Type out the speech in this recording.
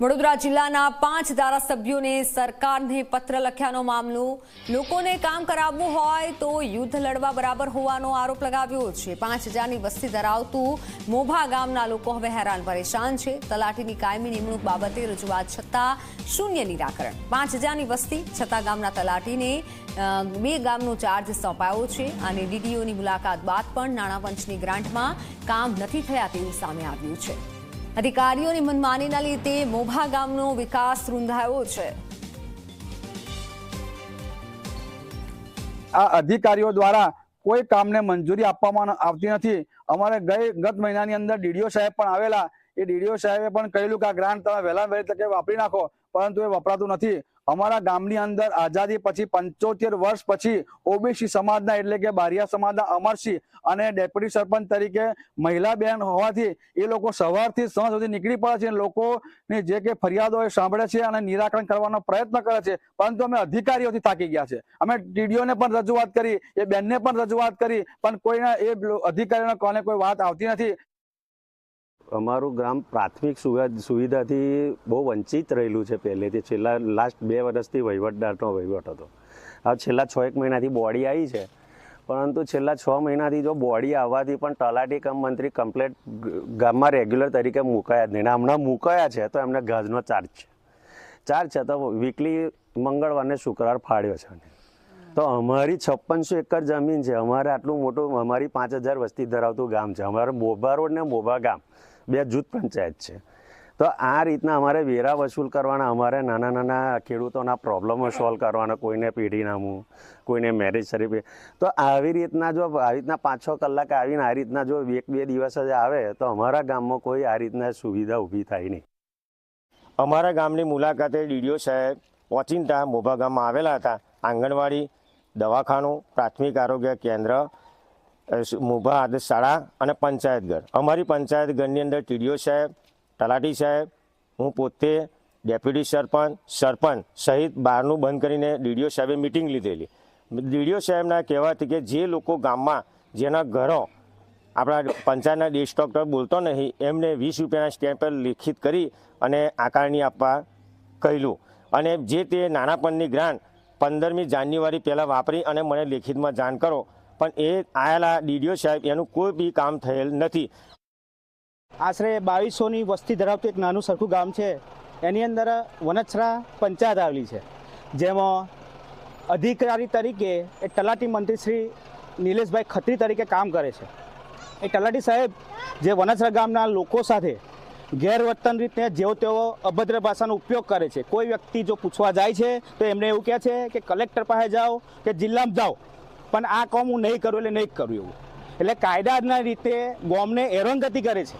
વડોદરા જિલ્લાના 5 ધારાસભ્યોને સરકારને પત્ર લખ્યાનો મામલો। લોકોને કામ કરાવવું હોય તો યુદ્ધ લડવા બરાબર હોવાનો આરોપ લગાવ્યો છે। 5000ની વસ્તી ધરાવતું મોભા ગામના લોકો હવે હેરાન પરેશાન છે। તલાટીની કાયમી નિમણૂક બાબતે રજૂઆત છતાં શૂન્ય નિરાકરણ। 5000ની વસ્તી છતાં ગામના તલાટીને 2 ગામનો ચાર્જ સોંપાયો છે અને ડીડીઓની મુલાકાત બાદ પણ નાણાં પંચની ગ્રાન્ટમાં કામ નથી થયા તેવું સામે આવ્યું છે। अधिकारीओनी मनमानीना लीधे मोभा गामनो विकास रूंधायो छे। आ अधिकारीओ द्वारा कोई काम ने मंजूरी आपवामां आवती नथी। अमारे गत महीनानी अंदर डीडीओ साहेब पण आवेला। ए डीडीओ साहेबे पण कहेलुं के आ ग्रांट तमे वहेला वहेली तके वापरी नाखो, परंतु ए वपरातुं नथी। अमारा गामनी अंदर आजादी पछी 75 वर्ष पछी ओबीसी समाजना एटले के बारिया समाजना अमरसिंह અને ડેપ્યુટી સરપંચ તરીકે મહિલા બેન હોવાથી એ લોકો સવારથી સાંજ સુધી નીકળી પડે છે। લોકોની જે કે ફરિયાદો એ સાંભળે છે અને નિરાકરણ કરવાનો પ્રયત્ન કરે છે, પરંતુ અમે અધિકારીઓથી થાકી ગયા છે। અમે ડીડીઓને પણ રજૂઆત કરી, એ બેનને પણ રજૂઆત કરી, પણ કોઈના એ અધિકારીઓને કોને કોઈ વાત આવતી નથી। અમારું ગામ પ્રાથમિક સુવિધાથી બહુ વંચિત રહેલું છે। પહેલેથી છેલ્લા લાસ્ટ 2 વર્ષથી વહીવટદારનો વહીવટ હતો। આ છેલ્લા 6 મહિનાથી બોડી આવી છે, પરંતુ છેલ્લા 6 મહિનાથી જો બોડી આવવાથી પણ તલાટી કમ મંત્રી કમ્પ્લેટ ગામમાં રેગ્યુલર તરીકે મુકાયા જ નહીં। હમણાં મુકાયા છે તો એમને ગાજનો ચાર્જ છે તો વીકલી મંગળવાર ને શુક્રવાર ફાળ્યો છે। તો અમારી 5600 એકર જમીન છે। અમારે આટલું મોટું, અમારી 5000 વસ્તી ધરાવતું ગામ છે। અમારે મોભા રોડ ને મોભા ગામ 2 જૂથ પંચાયત છે। તો આ રીતના અમારે વેરા વસૂલ કરવાના, અમારે નાના નાના ખેડૂતોના પ્રોબ્લેમો સોલ્વ કરવાના, કોઈને પેઢીનામું, કોઈને મેરેજ સર્ટિફિકેટ। તો આવી રીતના જો આવી રીતના 5-6 કલાકે આવીને આ રીતના જો 1-2 દિવસ જ આવે તો અમારા ગામમાં કોઈ આ રીતના સુવિધા ઊભી થાય નહીં। અમારા ગામની મુલાકાતે ડીડીઓ સાહેબ ઓચિંતા મોભા ગામમાં આવેલા હતા। આંગણવાડી, દવાખાનું, પ્રાથમિક આરોગ્ય કેન્દ્ર, મોભા આદર્શ શાળા અને પંચાયતઘર। અમારી પંચાયતઘરની અંદર ટીડીઓ સાહેબ, તલાટી સાહેબ, હું પોતે, ડેપ્યુટી સરપંચ સહિત બહારનું બંધ કરીને ડીડીઓ સાહેબે મિટિંગ લીધેલી। ડીડીઓ સાહેબના કહેવાથી કે જે લોકો ગામમાં જેના ઘરો આપણા પંચાયતના ડિસ્ટ્રિક્ટ ડૉક્ટર બોલતો નહીં, એમને 20 રૂપિયાના સ્ટેમ્પ પર લેખિત કરી અને આકારણી આપવા કહેલું। અને જે તે નાણાપણની ગ્રાન્ટ 15મી જાન્યુઆરી પહેલાં વાપરી અને મને લેખિતમાં જાણ કરો, પણ એ આયેલા ડીડીઓ સાહેબ એનું કોઈ બી કામ થયેલ નથી। આશરે 2200ની વસ્તી ધરાવતું એક નાનું સરખું ગામ છે। એની અંદર વનચરા પંચાયત આવેલી છે, જેમાં અધિકારી તરીકે એ તલાટી મંત્રી શ્રી નિલેશભાઈ ખત્રી તરીકે કામ કરે છે। એ તલાટી સાહેબ જે વનચરા ગામના લોકો સાથે ગેરવર્તન રીતે જેવો તેવો અભદ્ર ભાષાનો ઉપયોગ કરે છે। કોઈ વ્યક્તિ જો પૂછવા જાય છે તો એમને એવું કહે છે કે કલેક્ટર પાસે જાઓ કે જિલ્લામાં જાઓ, પણ આ કામ હું નહીં કરું એટલે નહીં કરું એવું। એટલે કાયદાના રીતે ગામને હેરાનગતિ કરે છે।